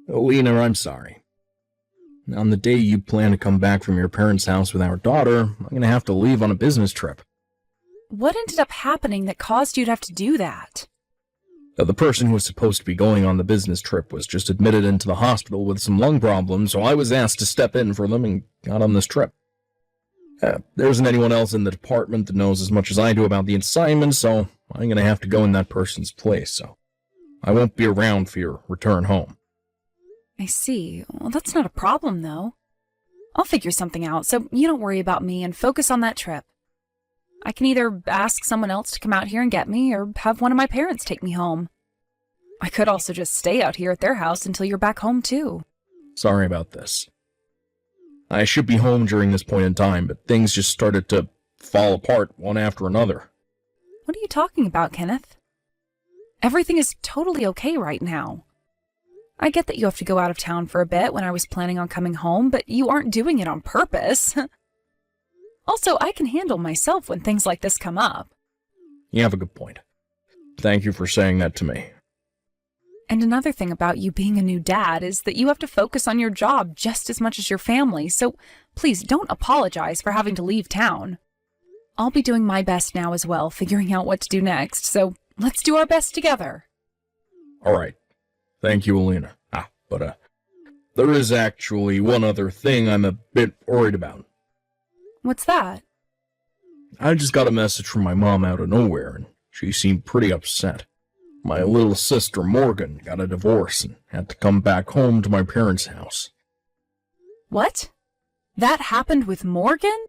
Alina, I'm sorry. On the day you plan to come back from your parents' house with our daughter, I'm going to have to leave on a business trip. What ended up happening that caused you to have to do that? The person who was supposed to be going on the business trip was just admitted into the hospital with some lung problems, so I was asked to step in for them and got on this trip. There isn't anyone else in the department that knows as much as I do about the assignment, so I'm going to have to go in that person's place, so I won't be around for your return home. I see. Well, that's not a problem, though. I'll figure something out, so you don't worry about me and focus on that trip. I can either ask someone else to come out here and get me, or have one of my parents take me home. I could also just stay out here at their house until you're back home, too. Sorry about this. I should be home during this point in time, but things just started to fall apart one after another. What are you talking about, Kenneth? Everything is totally okay right now. I get that you have to go out of town for a bit when I was planning on coming home, but you aren't doing it on purpose. Also, I can handle myself when things like this come up. You have a good point. Thank you for saying that to me. And another thing about you being a new dad is that you have to focus on your job just as much as your family, so please don't apologize for having to leave town. I'll be doing my best now as well, figuring out what to do next, so let's do our best together. Alright. Thank you, Alina. But there is actually one other thing I'm a bit worried about. What's that? I just got a message from my mom out of nowhere, and she seemed pretty upset. My little sister Morgan got a divorce and had to come back home to my parents' house. What? That happened with Morgan?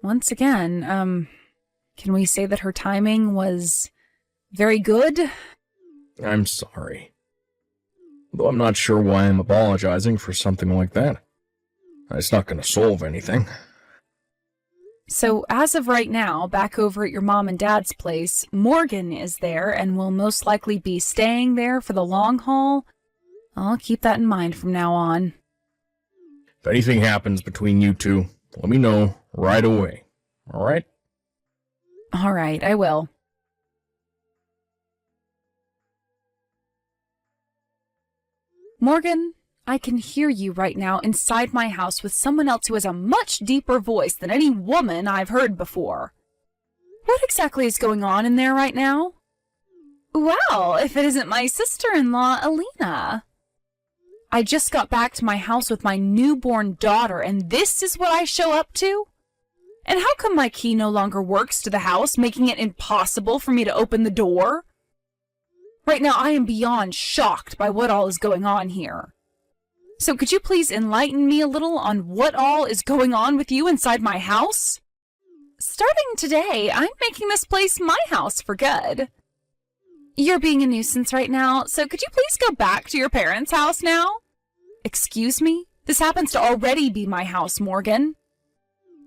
Once again, can we say that her timing was very good? I'm sorry. Though I'm not sure why I'm apologizing for something like that. It's not going to solve anything. So, as of right now, back over at your mom and dad's place, Morgan is there and will most likely be staying there for the long haul. I'll keep that in mind from now on. If anything happens between you two, let me know right away. Alright? Alright, I will. Morgan, I can hear you right now inside my house with someone else who has a much deeper voice than any woman I've heard before. What exactly is going on in there right now? Well, if it isn't my sister-in-law, Alina. I just got back to my house with my newborn daughter, and this is what I show up to? And how come my key no longer works to the house, making it impossible for me to open the door? Right now, I am beyond shocked by what all is going on here. So could you please enlighten me a little on what all is going on with you inside my house? Starting today, I'm making this place my house for good. You're being a nuisance right now, so could you please go back to your parents' house now? Excuse me? This happens to already be my house, Morgan.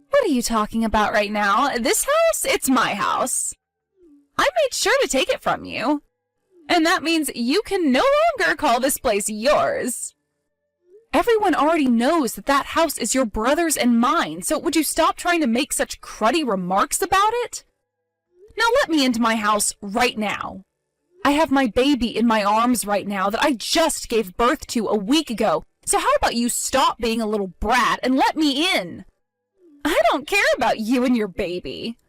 What are you talking about right now? This house? It's my house. I made sure to take it from you. And that means you can no longer call this place yours. Everyone already knows that that house is your brother's and mine, so would you stop trying to make such cruddy remarks about it? Now let me into my house right now. I have my baby in my arms right now that I just gave birth to a week ago, so how about you stop being a little brat and let me in? I don't care about you and your baby.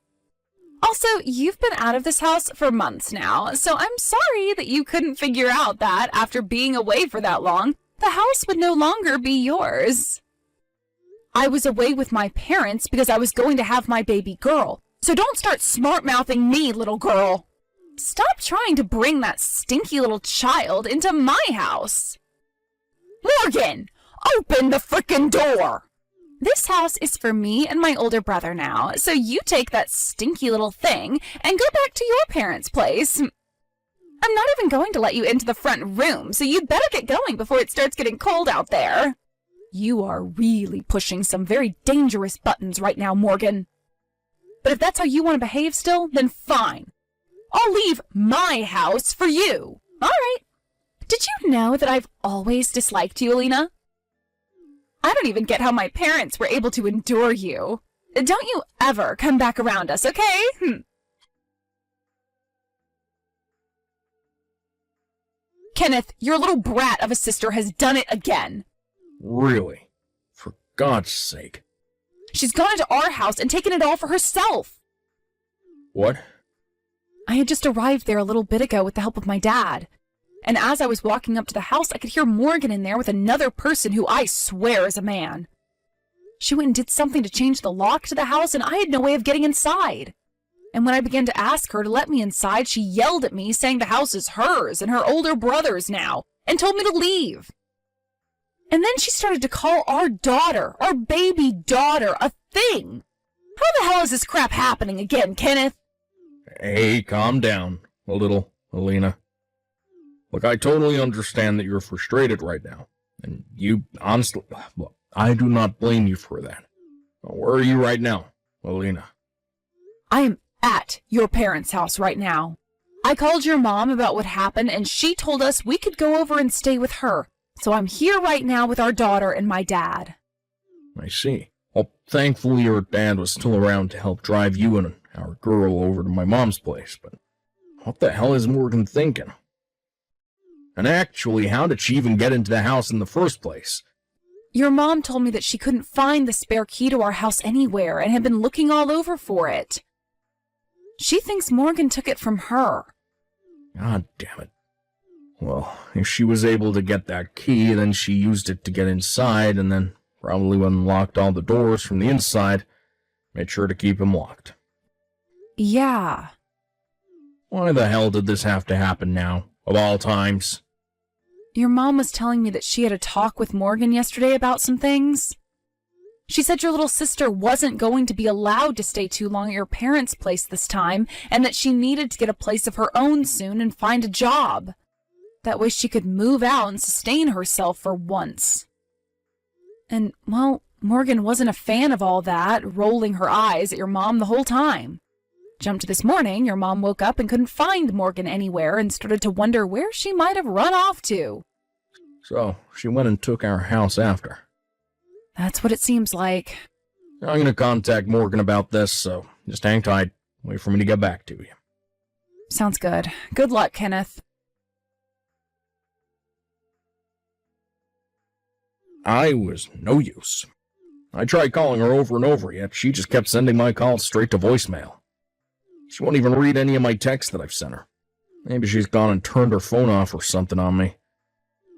Also, you've been out of this house for months now, so I'm sorry that you couldn't figure out that after being away for that long, the house would no longer be yours. I was away with my parents because I was going to have my baby girl, so don't start smart-mouthing me, little girl. Stop trying to bring that stinky little child into my house. Morgan, open the frickin' door! This house is for me and my older brother now, so you take that stinky little thing and go back to your parents' place. I'm not even going to let you into the front room, so you'd better get going before it starts getting cold out there. You are really pushing some very dangerous buttons right now, Morgan. But if that's how you want to behave still, then fine. I'll leave my house for you. All right. Did you know that I've always disliked you, Alina? I don't even get how my parents were able to endure you. Don't you ever come back around us, okay? Kenneth, your little brat of a sister has done it again. Really? For God's sake. She's gone into our house and taken it all for herself. What? I had just arrived there a little bit ago with the help of my dad. And as I was walking up to the house, I could hear Morgan in there with another person who I swear is a man. She went and did something to change the lock to the house, and I had no way of getting inside. And when I began to ask her to let me inside, she yelled at me, saying the house is hers and her older brother's now, and told me to leave. And then she started to call our daughter, our baby daughter, a thing. How the hell is this crap happening again, Kenneth? Hey, calm down a little, Alina. Look, I totally understand that you're frustrated right now. And you, honestly, well, I do not blame you for that. Where are you right now, Alina? I am at your parents' house right now. I called your mom about what happened, and she told us we could go over and stay with her. So I'm here right now with our daughter and my dad. I see. Well, thankfully your dad was still around to help drive you and our girl over to my mom's place, but what the hell is Morgan thinking? And actually, how did she even get into the house in the first place? Your mom told me that she couldn't find the spare key to our house anywhere and had been looking all over for it. She thinks Morgan took it from her. God damn it. Well, if she was able to get that key, then she used it to get inside, and then probably unlocked all the doors from the inside, made sure to keep them locked. Yeah. Why the hell did this have to happen now, of all times? Your mom was telling me that she had a talk with Morgan yesterday about some things. She said your little sister wasn't going to be allowed to stay too long at your parents' place this time, and that she needed to get a place of her own soon and find a job. That way she could move out and sustain herself for once. And, well, Morgan wasn't a fan of all that, rolling her eyes at your mom the whole time. Jumped to this morning, your mom woke up and couldn't find Morgan anywhere and started to wonder where she might have run off to. So, she went and took our house after. That's what it seems like. I'm going to contact Morgan about this, so just hang tight. Wait for me to get back to you. Sounds good. Good luck, Kenneth. I was no use. I tried calling her over and over, yet she just kept sending my calls straight to voicemail. She won't even read any of my texts that I've sent her. Maybe she's gone and turned her phone off or something on me.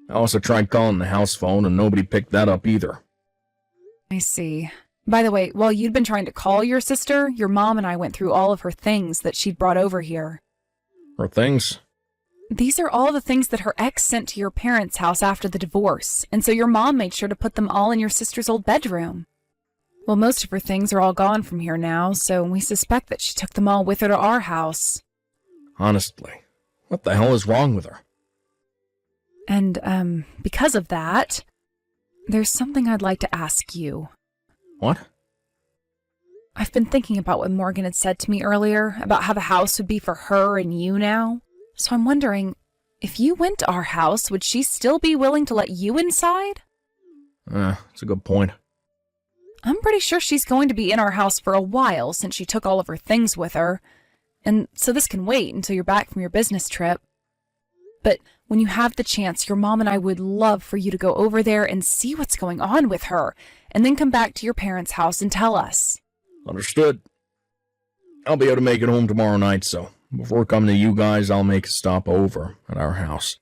I also tried calling the house phone, and nobody picked that up either. I see. By the way, while you'd been trying to call your sister, your mom and I went through all of her things that she'd brought over here. Her things? These are all the things that her ex sent to your parents' house after the divorce, and so your mom made sure to put them all in your sister's old bedroom. Well, most of her things are all gone from here now, so we suspect that she took them all with her to our house. Honestly, what the hell is wrong with her? And, because of that, there's something I'd like to ask you. What? I've been thinking about what Morgan had said to me earlier, about how the house would be for her and you now. So I'm wondering, if you went to our house, would she still be willing to let you inside? That's a good point. I'm pretty sure she's going to be in our house for a while since she took all of her things with her. And so this can wait until you're back from your business trip. But when you have the chance, your mom and I would love for you to go over there and see what's going on with her, and then come back to your parents' house and tell us. Understood. I'll be able to make it home tomorrow night, so before coming to you guys, I'll make a stop over at our house.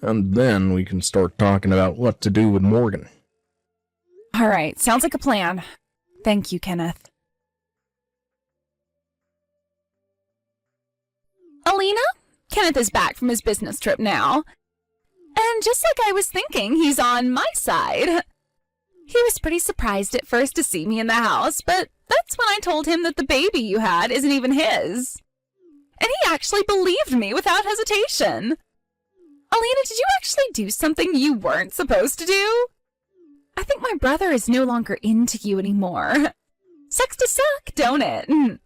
And then we can start talking about what to do with Morgan. All right, sounds like a plan. Thank you, Kenneth. Alina? Kenneth is back from his business trip now. And just like I was thinking, he's on my side. He was pretty surprised at first to see me in the house, but that's when I told him that the baby you had isn't even his. And he actually believed me without hesitation. Alina, did you actually do something you weren't supposed to do? I think my brother is no longer into you anymore. Sucks to suck, don't it?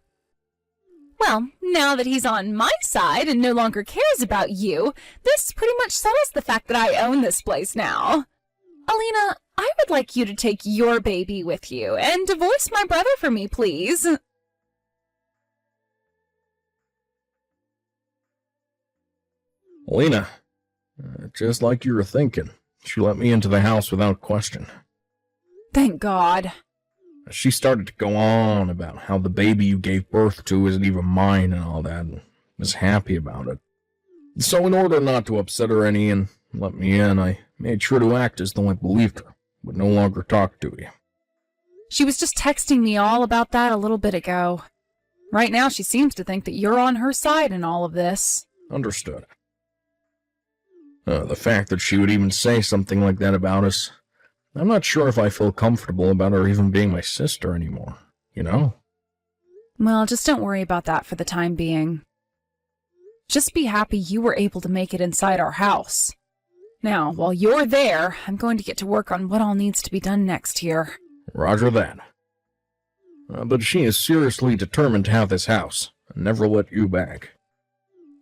Well, now that he's on my side and no longer cares about you, this pretty much settles the fact that I own this place now. Alina, I would like you to take your baby with you and divorce my brother for me, please. Alina, Just like you were thinking. She let me into the house without question. Thank God. She started to go on about how the baby you gave birth to isn't even mine and all that, and was happy about it. So in order not to upset her any and let me in, I made sure to act as though I believed her, but no longer talk to you. She was just texting me all about that a little bit ago. Right now she seems to think that you're on her side in all of this. Understood. The fact that she would even say something like that about us, I'm not sure if I feel comfortable about her even being my sister anymore, you know? Well, just don't worry about that for the time being. Just be happy you were able to make it inside our house. Now, while you're there, I'm going to get to work on what all needs to be done next here. Roger that. But she is seriously determined to have this house, and never let you back.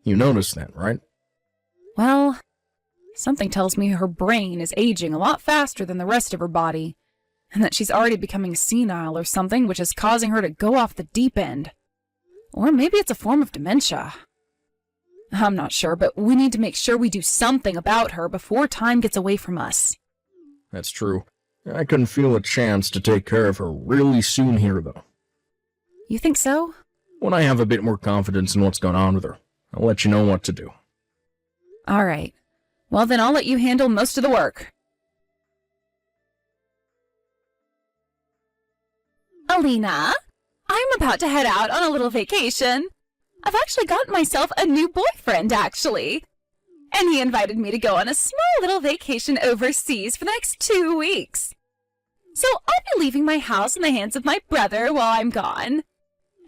You noticed that, right? Well, something tells me her brain is aging a lot faster than the rest of her body, and that she's already becoming senile or something, which is causing her to go off the deep end. Or maybe it's a form of dementia. I'm not sure, but we need to make sure we do something about her before time gets away from us. That's true. I can feel a chance to take care of her really soon here, though. You think so? When I have a bit more confidence in what's going on with her, I'll let you know what to do. All right. Well, then I'll let you handle most of the work. Alina, I'm about to head out on a little vacation. I've actually gotten myself a new boyfriend, actually. And he invited me to go on a small little vacation overseas for the next 2 weeks. So I'll be leaving my house in the hands of my brother while I'm gone.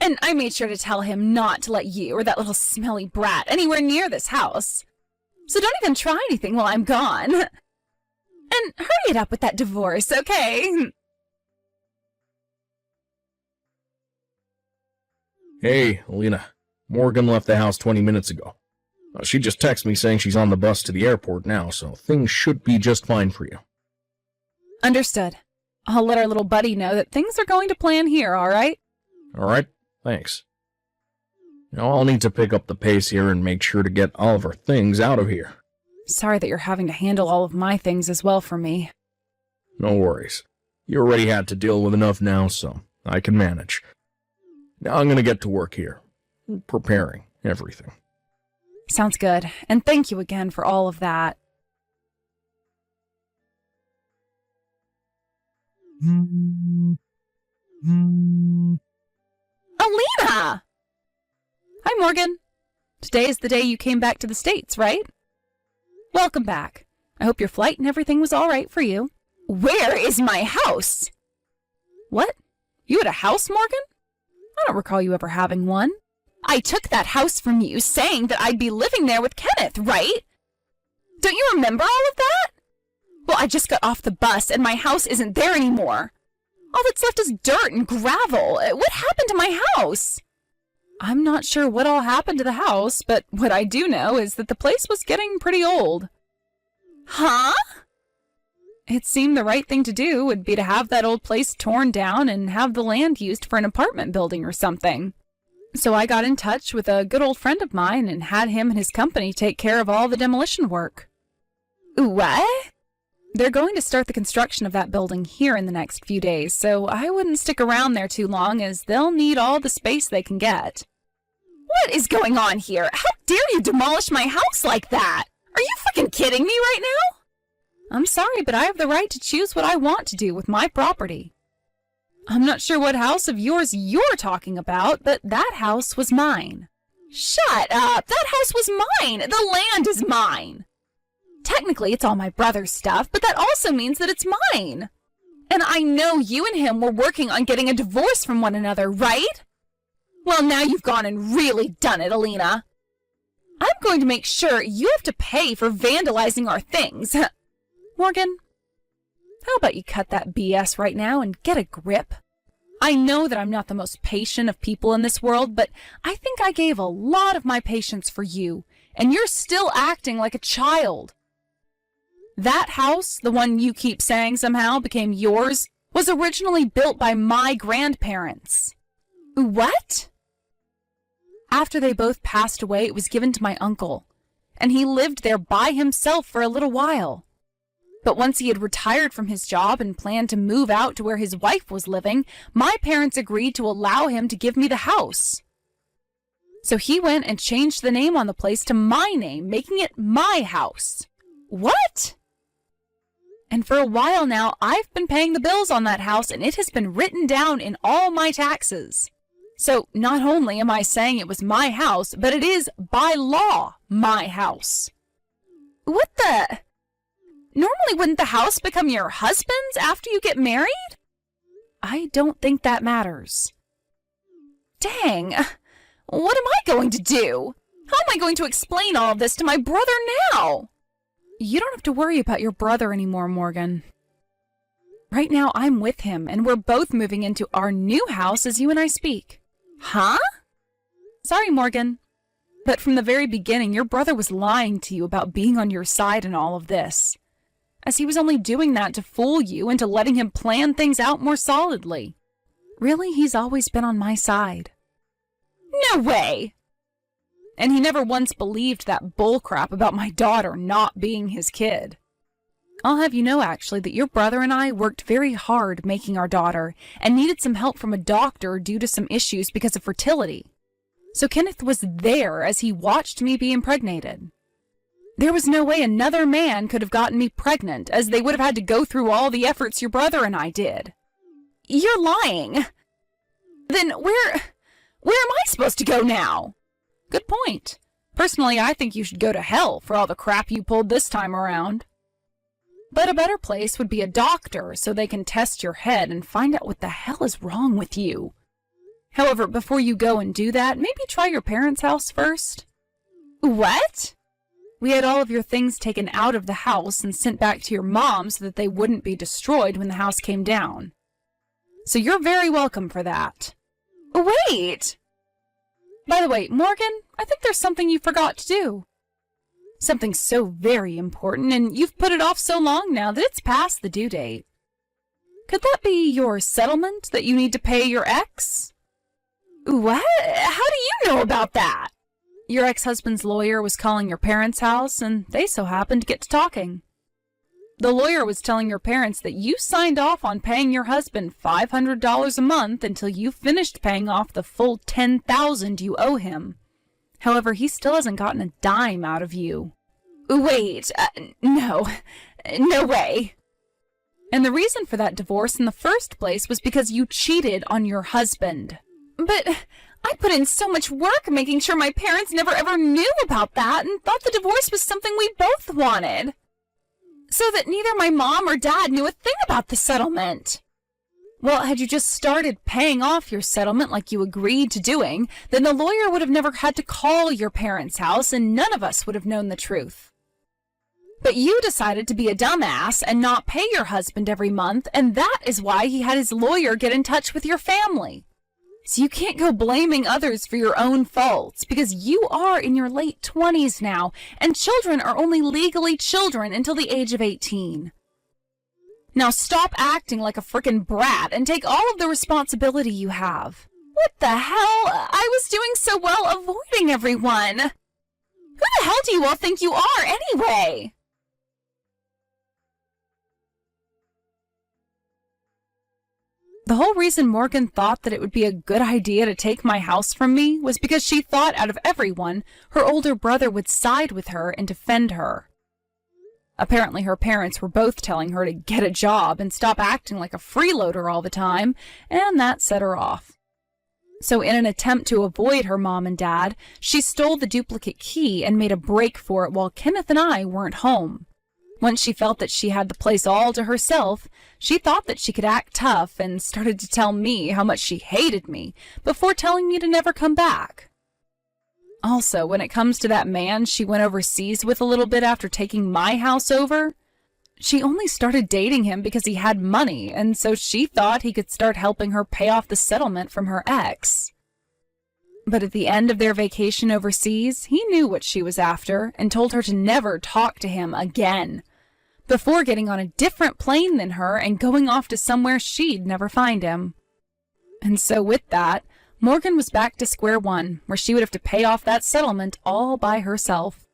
And I made sure to tell him not to let you or that little smelly brat anywhere near this house. So don't even try anything while I'm gone. And hurry it up with that divorce, okay? Hey, Alina. Morgan left the house 20 minutes ago. She just texted me saying she's on the bus to the airport now, so things should be just fine for you. Understood. I'll let our little buddy know that things are going to plan here, all right? All right, thanks. Now I'll need to pick up the pace here and make sure to get all of our things out of here. Sorry that you're having to handle all of my things as well for me. No worries. You already had to deal with enough now, so I can manage. Now I'm gonna get to work here, preparing everything. Sounds good, and thank you again for all of that. Alina! Hi, Morgan. Today is the day you came back to the States, right? Welcome back. I hope your flight and everything was all right for you. Where is my house? What? You had a house, Morgan? I don't recall you ever having one. I took that house from you saying that I'd be living there with Kenneth, right? Don't you remember all of that? Well, I just got off the bus and my house isn't there anymore. All that's left is dirt and gravel. What happened to my house? I'm not sure what all happened to the house, but what I do know is that the place was getting pretty old. Huh? It seemed the right thing to do would be to have that old place torn down and have the land used for an apartment building or something. So I got in touch with a good old friend of mine and had him and his company take care of all the demolition work. What? They're going to start the construction of that building here in the next few days, so I wouldn't stick around there too long as they'll need all the space they can get. What is going on here? How dare you demolish my house like that? Are you fucking kidding me right now? I'm sorry, but I have the right to choose what I want to do with my property. I'm not sure what house of yours you're talking about, but that house was mine. Shut up! That house was mine! The land is mine! Technically, it's all my brother's stuff, but that also means that it's mine. And I know you and him were working on getting a divorce from one another, right? Well, now you've gone and really done it, Alina. I'm going to make sure you have to pay for vandalizing our things. Morgan, how about you cut that BS right now and get a grip? I know that I'm not the most patient of people in this world, but I think I gave a lot of my patience for you, and you're still acting like a child. That house, the one you keep saying somehow became yours, was originally built by my grandparents. What? After they both passed away, it was given to my uncle. and he lived there by himself for a little while. But once he had retired from his job and planned to move out to where his wife was living, my parents agreed to allow him to give me the house. So he went and changed the name on the place to my name, making it my house. What? And for a while now, I've been paying the bills on that house, and it has been written down in all my taxes. So not only am I saying it was my house, but it is, by law, my house. What the? Normally, wouldn't the house become your husband's after you get married? I don't think that matters. Dang. What am I going to do? How am I going to explain all of this to my brother now? You don't have to worry about your brother anymore, Morgan. Right now, I'm with him, and we're both moving into our new house as you and I speak. Huh? Sorry, Morgan. But from the very beginning, your brother was lying to you about being on your side in all of this, as he was only doing that to fool you into letting him plan things out more solidly. Really, he's always been on my side. No way! And he never once believed that bullcrap about my daughter not being his kid. I'll have you know, actually, that your brother and I worked very hard making our daughter and needed some help from a doctor due to some issues because of fertility. So Kenneth was there as he watched me be impregnated. There was no way another man could have gotten me pregnant, as they would have had to go through all the efforts your brother and I did. You're lying. Then where am I supposed to go now? Good point. Personally, I think you should go to hell for all the crap you pulled this time around. But a better place would be a doctor, so they can test your head and find out what the hell is wrong with you. However, before you go and do that, maybe try your parents' house first. What? We had all of your things taken out of the house and sent back to your mom so that they wouldn't be destroyed when the house came down. So you're very welcome for that. Wait! By the way, Morgan, I think there's something you forgot to do. Something so very important, and you've put it off so long now that it's past the due date. Could that be your settlement that you need to pay your ex? What? How do you know about that? Your ex-husband's lawyer was calling your parents' house, and they so happened to get to talking. The lawyer was telling your parents that you signed off on paying your husband $500 a month until you finished paying off the full $10,000 you owe him. However, he still hasn't gotten a dime out of you. Wait, no way. And the reason for that divorce in the first place was because you cheated on your husband. But I put in so much work making sure my parents never ever knew about that and thought the divorce was something we both wanted, so that neither my mom or dad knew a thing about the settlement. Well, had you just started paying off your settlement like you agreed to doing, then the lawyer would have never had to call your parents' house and none of us would have known the truth. But you decided to be a dumbass and not pay your husband every month, and that is why he had his lawyer get in touch with your family. So you can't go blaming others for your own faults, because you are in your late 20s now, and children are only legally children until the age of 18. Now stop acting like a frickin' brat and take all of the responsibility you have. What the hell? I was doing so well avoiding everyone. Who the hell do you all think you are anyway? The whole reason Morgan thought that it would be a good idea to take my house from me was because she thought out of everyone, her older brother would side with her and defend her. Apparently her parents were both telling her to get a job and stop acting like a freeloader all the time, and that set her off. So in an attempt to avoid her mom and dad, she stole the duplicate key and made a break for it while Kenneth and I weren't home. Once she felt that she had the place all to herself, she thought that she could act tough and started to tell me how much she hated me before telling me to never come back. Also, when it comes to that man she went overseas with a little bit after taking my house over, she only started dating him because he had money, and so she thought he could start helping her pay off the settlement from her ex. But at the end of their vacation overseas, he knew what she was after and told her to never talk to him again, before getting on a different plane than her and going off to somewhere she'd never find him. And so with that, Morgan was back to square one, where she would have to pay off that settlement all by herself.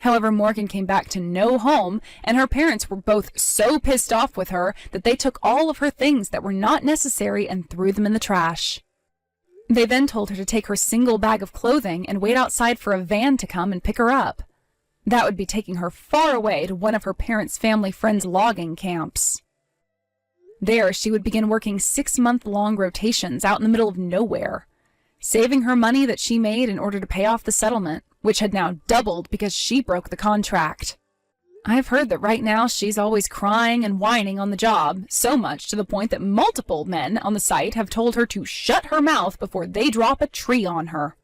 However, Morgan came back to no home, and her parents were both so pissed off with her that they took all of her things that were not necessary and threw them in the trash. They then told her to take her single bag of clothing and wait outside for a van to come and pick her up. That would be taking her far away to one of her parents' family friends' logging camps. There, she would begin working 6-month-long rotations out in the middle of nowhere, saving her money that she made in order to pay off the settlement, which had now doubled because she broke the contract. I've heard that right now she's always crying and whining on the job, so much to the point that multiple men on the site have told her to shut her mouth before they drop a tree on her.